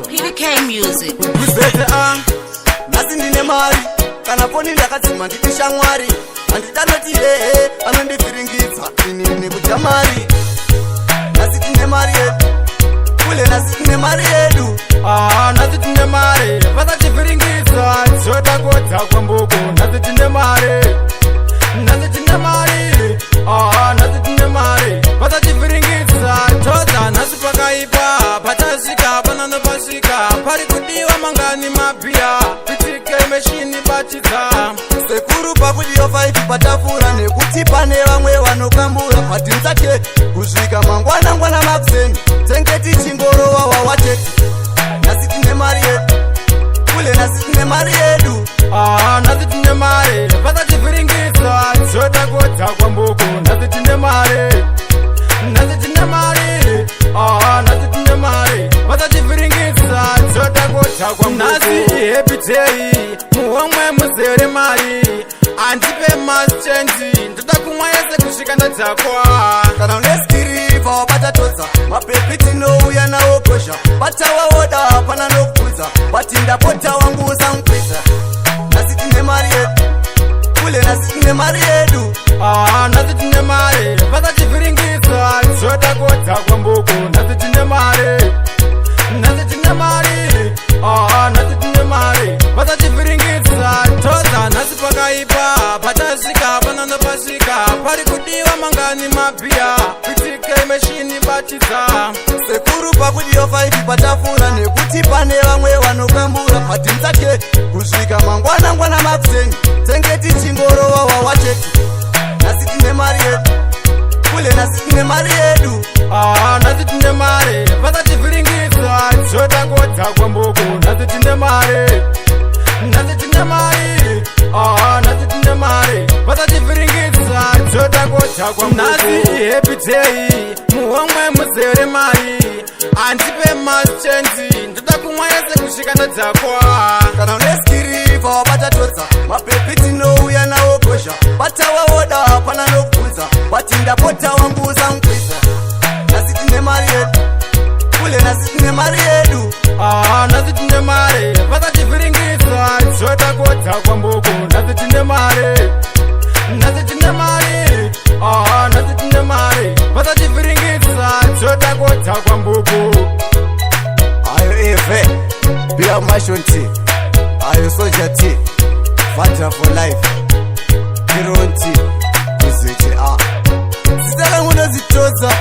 PDK Music. Nasi ndine mari kana poni ndakadzima nditi shamwari handidanoti hehe anondifiringidza inini kutamari. Nasi tine mari yedu kule, nasi tine mari yedu nasi tine mari vasachifiringidza choda kodza kwambuku. Nasi tine mari, nasi tine mari, nasi tine mari vasachifiringidza chodza. Nasi pakaipa patasvika panano pasvika pari kudiwa mangani mabhiya PDK meshini bachidza sekuru pakudiyo 5 patafura nekuti pane vamwe vanokambura patinzake kusvika mangwana makuseni tengeti chingorowa wawateti. Nasi tine mari yedu kule, nasi tine mari yedu nasi tine mari vasachifiringidza choda kodza kwambuku. Nasi tine mari, nasi tine mari, nasi tine mari vasachifiringidza choda kodza kwambuku. Nasi happy day muhomwe muzere mari andipe maschenji ndoda kumwa yese kusvika ndadzakwa. kana uneskiriva wabatatodza mapepi tinouya nawo kosha patawaoda hapana nokudza patindapota wangu usamkwisa. Nasi tine mari yedu kule, nasi tine mari yedu nasi tine mari vasachifiringidza choda kodza kwambuku. Nasi tine mari, nasi tine mari, nasi tine mari vasachifiringidza chodza. Nasi pakaipa patasvika panano pasvika pari kudiwa mangani mabhiya PDK meshini bachidza sekuru pakudiyo 5 patafura nekuti pane vamwe vanokambura patinzake kusvika mangwana makuseni tengeti chingorowa wawateti. Nasi tine mari yedu kule, nasi tine mari yedu nasi tine mari vasachifiringidza choda kodza kwambuku. Nasi tine mari, nasi tine mari, nasi tine mari vasachifiringidza choda kodza kwambuku. Nasi happy day muhomwe muzere mari andipe maschenji ndoda kumwa yese kusvika ndadzakwa. kana uneskiriva wabatatodza mapepi tinouya nawo kosha patawaoda hapana nokudza patindapota wangu usamkwisa. Nasi tine mari yedu kule, nasi tine mari yedu nasi tine mari vasachifiringidza choda kodza kwambuku. Nasi tine mari, nasi tine mari, nasi tine mari vasachifiringidza choda kodza kwambuku. ayo eve bia mashonti ayo soja t fata for life ironti kuzvete zita rangu nozitodza